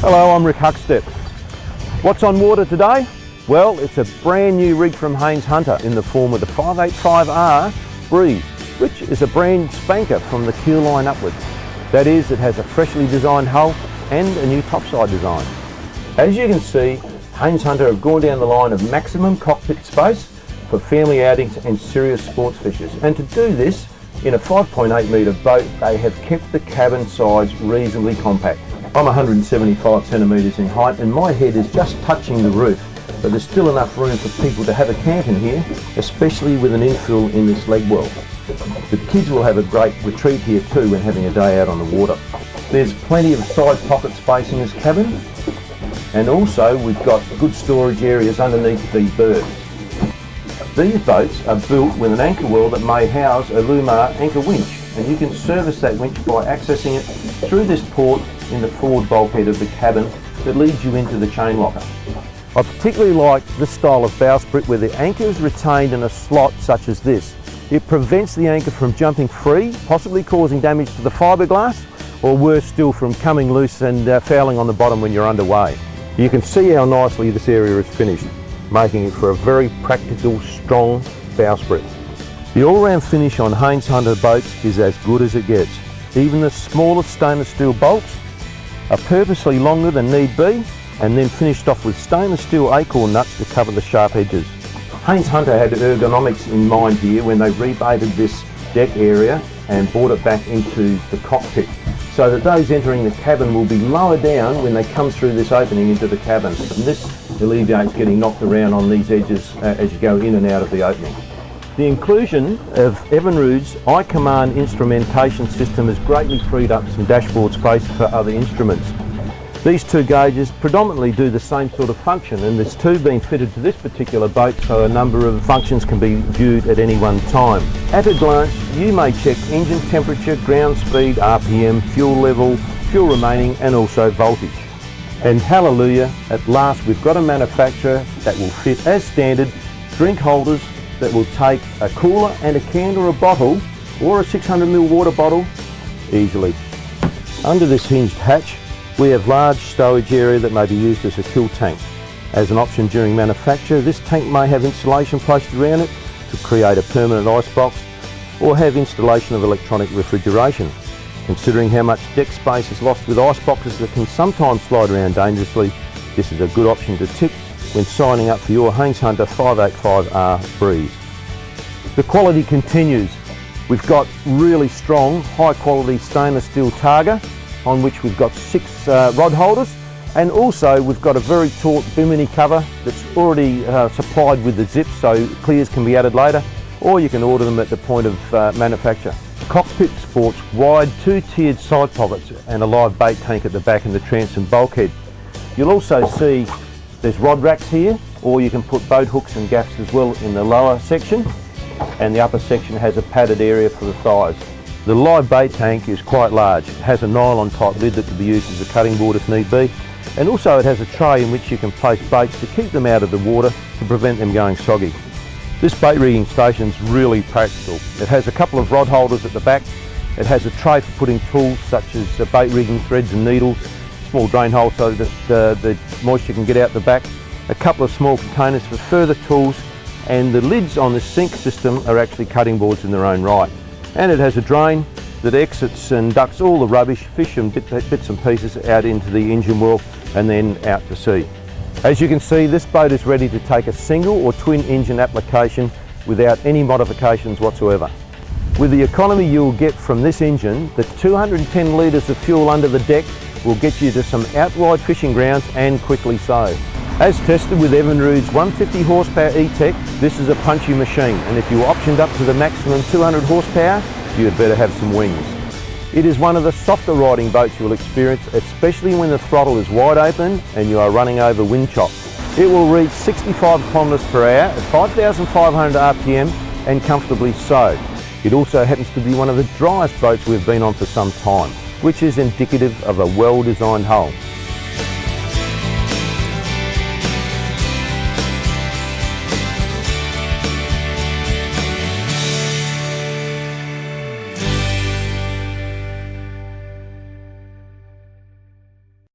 Hello, I'm Rick Huckstep. What's on water today? Well, it's a brand new rig from Haines Hunter in the form of the 585R Breeze, which is a brand spanker from the keel line upwards. That is, it has a freshly designed hull and a new topside design. As you can see, Haines Hunter have gone down the line of maximum cockpit space for family outings and serious sports fishers. And to do this, in a 5.8 metre boat, they have kept the cabin size reasonably compact. I'm 175 centimetres in height and my head is just touching the roof, but there's still enough room for people to have a camp in here, especially with an infill in this leg well. The kids will have a great retreat here too when having a day out on the water. There's plenty of side pocket space in this cabin, and also we've got good storage areas underneath these berths. These boats are built with an anchor well that may house a Lumar anchor winch, and you can service that winch by accessing it through this port in the forward bulkhead of the cabin that leads you into the chain locker. I particularly like this style of bowsprit where the anchor is retained in a slot such as this. It prevents the anchor from jumping free, possibly causing damage to the fiberglass, or worse still, from coming loose and fouling on the bottom when you're underway. You can see how nicely this area is finished, making it for a very practical, strong bowsprit. The all-round finish on Haines Hunter boats is as good as it gets. Even the smallest stainless steel bolts are purposely longer than need be, and then finished off with stainless steel acorn nuts to cover the sharp edges. Haines Hunter had ergonomics in mind here when they rebaited this deck area and brought it back into the cockpit, so that those entering the cabin will be lower down when they come through this opening into the cabin. And this alleviates getting knocked around on these edges as you go in and out of the opening. The inclusion of Evinrude's iCommand instrumentation system has greatly freed up some dashboard space for other instruments. These two gauges predominantly do the same sort of function, and there's two being fitted to this particular boat, so a number of functions can be viewed at any one time. At a glance, you may check engine temperature, ground speed, RPM, fuel level, fuel remaining, and also voltage. And hallelujah, at last we've got a manufacturer that will fit as standard drink holders that will take a cooler and a can or a bottle, or a 600ml water bottle, easily. Under this hinged hatch, we have large stowage area that may be used as a cool tank. As an option during manufacture, this tank may have insulation placed around it to create a permanent icebox, or have installation of electronic refrigeration. Considering how much deck space is lost with iceboxes that can sometimes slide around dangerously, this is a good option to tick when signing up for your Haines Hunter 585R Breeze. The quality continues. We've got really strong, high quality stainless steel targa, on which we've got 6 rod holders, and also we've got a very taut bimini cover that's already supplied with the zips, so clears can be added later, or you can order them at the point of manufacture. The cockpit sports wide 2-tiered side pockets and a live bait tank at the back and the transom bulkhead. You'll also see there's rod racks here, or you can put boat hooks and gaffs as well in the lower section, and the upper section has a padded area for the thighs. The live bait tank is quite large. It has a nylon type lid that can be used as a cutting board if need be, and also it has a tray in which you can place baits to keep them out of the water to prevent them going soggy. This bait rigging station is really practical. It has a couple of rod holders at the back. It has a tray for putting tools such as bait rigging threads and needles, small drain hole so that the moisture can get out the back, a couple of small containers for further tools, and the lids on the sink system are actually cutting boards in their own right. And it has a drain that exits and ducts all the rubbish, fish and bits and pieces out into the engine well and then out to sea. As you can see, this boat is ready to take a single or twin engine application without any modifications whatsoever. With the economy you'll get from this engine, the 210 litres of fuel under the deck will get you to some out-wide fishing grounds, and quickly so. As tested with Evinrude's 150 horsepower E-Tech, this is a punchy machine, and if you optioned up to the maximum 200 horsepower, you'd better have some wings. It is one of the softer riding boats you will experience, especially when the throttle is wide open and you are running over wind chops. It will reach 65 kilometres per hour at 5,500 RPM, and comfortably so. It also happens to be one of the driest boats we've been on for some time, which is indicative of a well-designed hull.